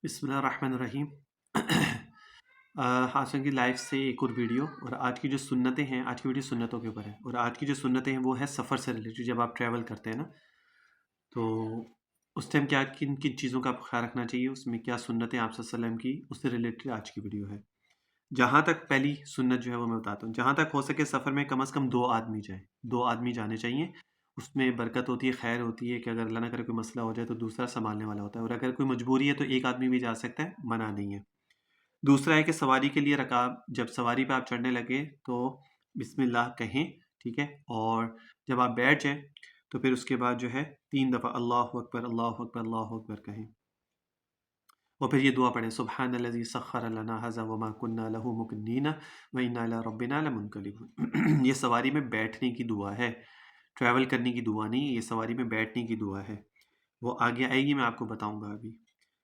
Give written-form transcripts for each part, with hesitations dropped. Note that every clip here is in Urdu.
بسم اللہ الرحمن الرحیم۔ حسن کی لائف سے ایک اور ویڈیو، اور آج کی جو سنتیں ہیں، آج کی ویڈیو سنتوں کے اوپر ہے، اور آج کی جو سنتیں ہیں وہ ہے سفر سے ریلیٹڈ۔ جب آپ ٹریول کرتے ہیں نا، تو اس ٹائم کیا کن کن چیزوں کا آپ کو خیال رکھنا چاہیے، اس میں کیا سنتیں آپ صلی اللہ علیہ وسلم کی، اس سے ریلیٹڈ آج کی ویڈیو ہے۔ جہاں تک پہلی سنت جو ہے وہ میں بتاتا ہوں، جہاں تک ہو سکے سفر میں کم از کم 2 آدمی جائیں، 2 آدمی جانے چاہیے۔ اس میں برکت ہوتی ہے، خیر ہوتی ہے کہ اگر اللہ نہ کرے کوئی مسئلہ ہو جائے تو دوسرا سنبھالنے والا ہوتا ہے، اور اگر کوئی مجبوری ہے تو ایک آدمی بھی جا سکتا ہے، منع نہیں ہے۔ دوسرا ہے کہ سواری کے لیے رکاب، جب سواری پہ آپ چڑھنے لگے تو بسم اللہ کہیں، ٹھیک ہے، اور جب آپ بیٹھ جائیں تو پھر اس کے بعد جو ہے 3 دفعہ اللہ اکبر اللہ اکبر اللہ اکبر کہیں، اور پھر یہ دعا پڑھیں، سبحان الذی سخر لنا ھذا وما كنا له مقرنین وانا الی ربنا لمنقلبون۔ یہ سواری میں بیٹھنے کی دعا ہے، ٹریول کرنے کی دعا نہیں، یہ سواری میں بیٹھنے کی دعا ہے، وہ آگے آئے گی، میں آپ کو بتاؤں گا ابھی۔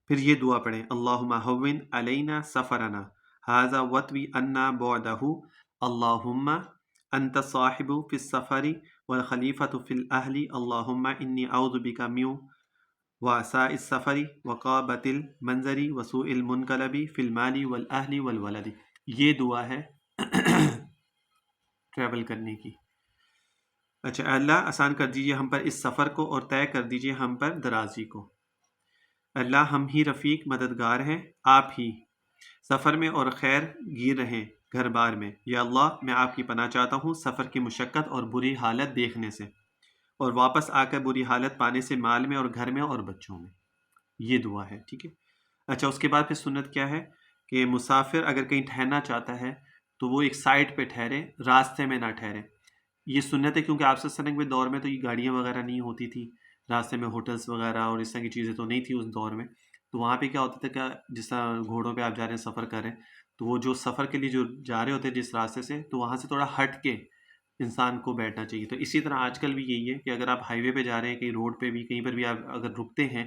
پھر یہ دعا پڑھیں، اللہم ہون علینا سفرنا ھذا وطوی عنا بعدہ، اللہم انت صاحب فی السفر والخلیفۃ فی الاہل، اللہم انی اعوذ بک من وعثاء السفر وقابۃ المنظر وسوء المنقلب فی المال والاہل والولد۔ یہ دعا ہے ٹریول کرنے کی۔ اچھا، اللہ آسان کر دیجیے ہم پر اس سفر کو، اور طے کر دیجیے ہم پر درازی کو۔ اللہ ہم ہی رفیق مددگار ہیں، آپ ہی سفر میں اور خیر گیر رہیں گھر بار میں۔ یا اللہ میں آپ کی پناہ چاہتا ہوں سفر کی مشقت اور بری حالت دیکھنے سے، اور واپس آ کر بری حالت پانے سے، مال میں اور گھر میں اور بچوں میں۔ یہ دعا ہے، ٹھیک ہے۔ اچھا، اس کے بعد پھر سنت کیا ہے کہ مسافر اگر کہیں ٹھہرنا چاہتا ہے تو وہ ایک سائٹ پہ ٹھہرے، راستے میں نہ ٹھہرے۔ یہ سنت ہے کیونکہ آپ صلی اللہ علیہ وسلم کے دور میں تو یہ گاڑیاں وغیرہ نہیں ہوتی تھی، راستے میں ہوٹلس وغیرہ اور اس طرح کی چیزیں تو نہیں تھی اس دور میں۔ تو وہاں پہ کیا ہوتا تھا کہ جس طرح گھوڑوں پہ آپ جا رہے ہیں، سفر کر رہے ہیں، تو وہ جو سفر کے لیے جو جا رہے ہوتے ہیں جس راستے سے، تو وہاں سے تھوڑا ہٹ کے انسان کو بیٹھنا چاہیے۔ تو اسی طرح آج کل بھی یہی ہے کہ اگر آپ ہائی وے پہ جا رہے ہیں، کہیں روڈ پہ بھی، کہیں پر بھی آپ اگر رکتے ہیں،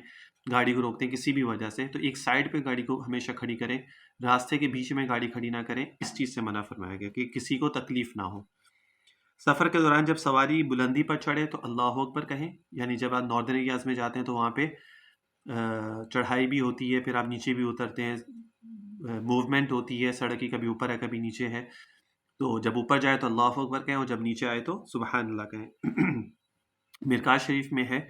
گاڑی کو روکتے ہیں کسی بھی وجہ سے، تو ایک سائڈ پہ گاڑی کو ہمیشہ کھڑی کریں، راستے کے بیچ میں گاڑی کھڑی نہ کریں۔ اس چیز سے منع فرمایا گیا کہ کسی کو تکلیف نہ ہو۔ سفر کے دوران جب سواری بلندی پر چڑھے تو اللہ اکبر کہیں، یعنی جب آپ ناردرن ایریاز میں جاتے ہیں تو وہاں پہ چڑھائی بھی ہوتی ہے، پھر آپ نیچے بھی اترتے ہیں، موومنٹ ہوتی ہے سڑک کی، کبھی اوپر ہے کبھی نیچے ہے، تو جب اوپر جائے تو اللہ اکبر کہیں، اور جب نیچے آئے تو سبحان اللہ کہیں۔ مرکات شریف میں ہے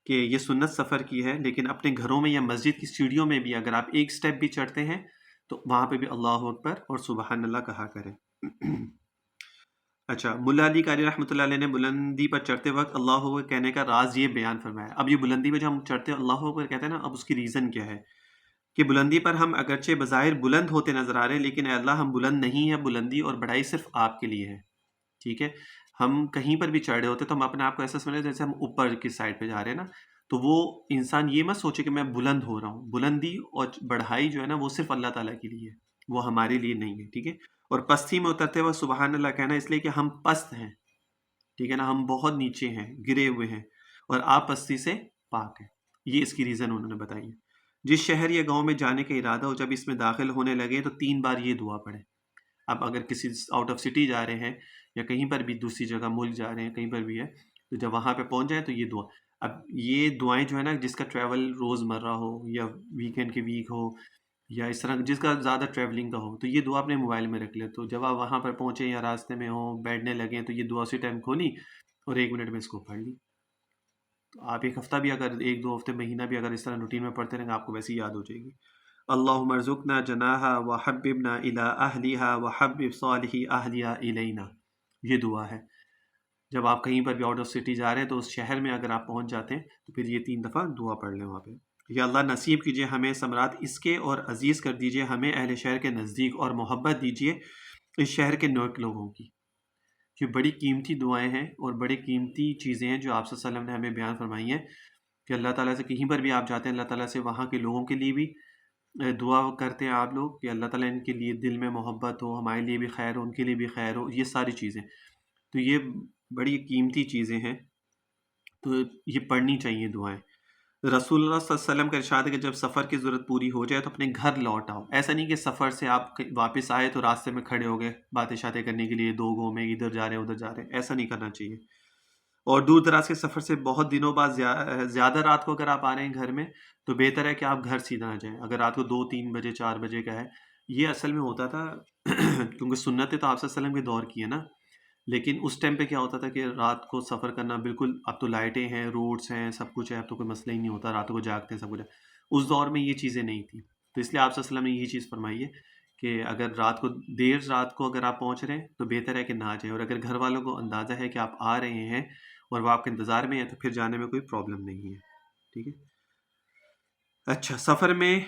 کہ یہ سنت سفر کی ہے، لیکن اپنے گھروں میں یا مسجد کی سیڑھیوں میں بھی اگر آپ ایک سٹیپ بھی چڑھتے ہیں تو وہاں پہ بھی اللہ اکبر اور سبحان اللہ کہا کریں۔ اچھا، ملا علی قاری رحمۃ اللہ علیہ نے بلندی پر چڑھتے وقت اللہ اکبر کہنے کا راز یہ بیان فرمایا۔ اب یہ بلندی پہ جو ہم چڑھتے ہیں اللہ اکبر کہتے ہیں نا، اب اس کی ریزن کیا ہے کہ بلندی پر ہم اگرچہ بظاہر بلند ہوتے نظر آ رہے ہیں، لیکن اے اللہ ہم بلند نہیں ہیں، بلندی اور بڑائی صرف آپ کے لیے ہے، ٹھیک ہے۔ ہم کہیں پر بھی چڑھ رہے ہوتے تو ہم اپنے آپ کو ایسا سمجھ رہے جیسے ہم اوپر کی سائڈ پہ جا رہے ہیں نا، تو وہ انسان یہ مت سوچے کہ میں بلند ہو رہا ہوں۔ بلندی اور بڑھائی جو ہے نا وہ صرف اللہ تعالیٰ کے لیے ہے، وہ ہمارے لیے نہیں ہے، ٹھیک ہے۔ اور پستی میں اترتے ہوئے سبحان اللہ کہنا اس لیے کہ ہم پست ہیں، ٹھیک ہے نا، ہم بہت نیچے ہیں، گرے ہوئے ہیں، اور آپ پستی سے پاک ہیں۔ یہ اس کی ریزن انہوں نے بتائی ہے۔ جس شہر یا گاؤں میں جانے کا ارادہ ہو، جب اس میں داخل ہونے لگے تو 3 بار یہ دعا پڑھیں۔ اب اگر کسی آؤٹ آف سٹی جا رہے ہیں یا کہیں پر بھی دوسری جگہ ملک جا رہے ہیں، کہیں پر بھی ہے، تو جب وہاں پہ پہنچ جائیں تو یہ دعا۔ اب یہ دعائیں جو ہے نا، جس کا ٹریول روز مرہ ہو یا ویکینڈ کے ویک ہو یا اس طرح جس کا زیادہ ٹریولنگ کا ہو، تو یہ دعا اپنے موبائل میں رکھ لے، تو جب آپ وہاں پر پہنچیں یا راستے میں ہوں، بیٹھنے لگیں، تو یہ دعا اسی ٹائم کھولی اور 1 منٹ میں اس کو پڑھ لی۔ تو آپ ایک ہفتہ بھی اگر 1-2 ہفتے، مہینہ بھی اگر اس طرح روٹین میں پڑھتے رہیں گے، آپ کو ویسے ہی یاد ہو جائے گی۔ اللہم ارزقنا جناحا وحببنا الی اہلہا وحبب صالح اہلہا الینا۔ یہ دعا ہے جب آپ کہیں پر بھی آؤٹ آف سٹی جا رہے ہیں، تو اس شہر میں اگر آپ پہنچ جاتے ہیں تو پھر یہ 3 دفعہ دعا پڑھ لیں وہاں پہ۔ یا اللہ نصیب کیجیے ہمیں ثمرات اس کے، اور عزیز کر دیجیے ہمیں اہل شہر کے نزدیک، اور محبت دیجیے اس شہر کے نیک لوگوں کی۔ یہ بڑی قیمتی دعائیں ہیں اور بڑی قیمتی چیزیں ہیں جو آپ صلی اللہ علیہ وسلم نے ہمیں بیان فرمائی ہیں کہ اللہ تعالیٰ سے کہیں پر بھی آپ جاتے ہیں، اللہ تعالیٰ سے وہاں کے لوگوں کے لیے بھی دعا کرتے ہیں آپ لوگ کہ اللہ تعالیٰ ان کے لیے دل میں محبت ہو، ہمارے لیے بھی خیر ہو، ان کے لیے بھی خیر ہو، یہ ساری چیزیں۔ تو یہ بڑی قیمتی چیزیں ہیں، تو یہ پڑھنی چاہیے دعائیں۔ رسول اللہ صلی اللہ علیہ وسلم کا ارشاد ہے کہ جب سفر کی ضرورت پوری ہو جائے تو اپنے گھر لوٹ آؤ۔ ایسا نہیں کہ سفر سے آپ واپس آئے تو راستے میں کھڑے ہو گئے باتیں شاتیں کرنے کے لیے، 2 گو میں ادھر جا رہے ہیں ادھر جا رہے ہیں، ایسا نہیں کرنا چاہیے۔ اور دور دراز کے سفر سے بہت دنوں بعد زیادہ رات کو اگر آپ آ رہے ہیں گھر میں، تو بہتر ہے کہ آپ گھر سیدھا آ جائیں. اگر رات کو 2-3 بجے 4 بجے کا ہے، یہ اصل میں ہوتا تھا کیونکہ سنتیں تو آپ صلی اللہ علیہ وسلم کے دور کی ہے نا. لیکن اس ٹائم پہ کیا ہوتا تھا کہ رات کو سفر کرنا بالکل، اب تو لائٹیں ہیں، روڈس ہیں، سب کچھ ہے، اب تو کوئی مسئلہ ہی نہیں ہوتا، راتوں کو جاگتے ہیں، سب کچھ ہے. اس دور میں یہ چیزیں نہیں تھیں، تو اس لیے آپ صلی اللہ علیہ وسلم نے یہ چیز فرمائی ہے کہ اگر رات کو اگر آپ پہنچ رہے ہیں تو بہتر ہے کہ نہ جائیں. اور اگر گھر والوں کو اندازہ ہے کہ آپ آ رہے ہیں اور وہ آپ کے انتظار میں ہیں، تو پھر جانے میں کوئی پرابلم نہیں ہے. ٹھیک ہے. اچھا، سفر میں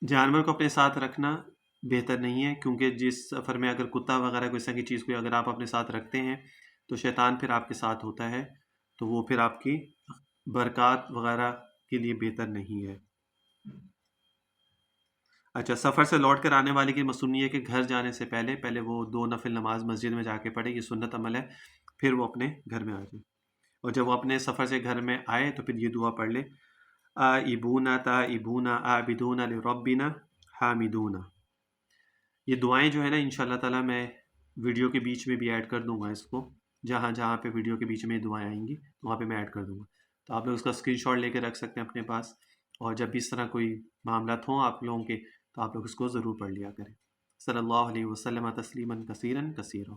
جانور کو اپنے ساتھ رکھنا بہتر نہیں ہے، کیونکہ جس سفر میں اگر کتا وغیرہ کوئی ایسی چیز کوئی اگر آپ اپنے ساتھ رکھتے ہیں تو شیطان پھر آپ کے ساتھ ہوتا ہے، تو وہ پھر آپ کی برکات وغیرہ کے لیے بہتر نہیں ہے. اچھا، سفر سے لوٹ کر آنے والے کی مصنون یہ ہے کہ گھر جانے سے پہلے وہ 2 نفل نماز مسجد میں جا کے پڑھے، یہ سنت عمل ہے. پھر وہ اپنے گھر میں آ جائے، اور جب وہ اپنے سفر سے گھر میں آئے تو پھر یہ دعا پڑھ لے: آئبونا تائبونا عابدون لربنا حامدون. یہ دعائیں جو ہے نا انشاءاللہ تعالیٰ میں ویڈیو کے بیچ میں بھی ایڈ کر دوں گا اس کو، جہاں پہ ویڈیو کے بیچ میں یہ دعائیں آئیں گی وہاں پہ میں ایڈ کر دوں گا، تو آپ لوگ اس کا اسکرین شاٹ لے کے رکھ سکتے ہیں اپنے پاس. اور جب بھی اس طرح کوئی معاملات ہوں آپ لوگوں کے، تو آپ لوگ اس کو ضرور پڑھ لیا کریں. صلی اللہ علیہ وسلم تسلیما کثیرا کثیرا.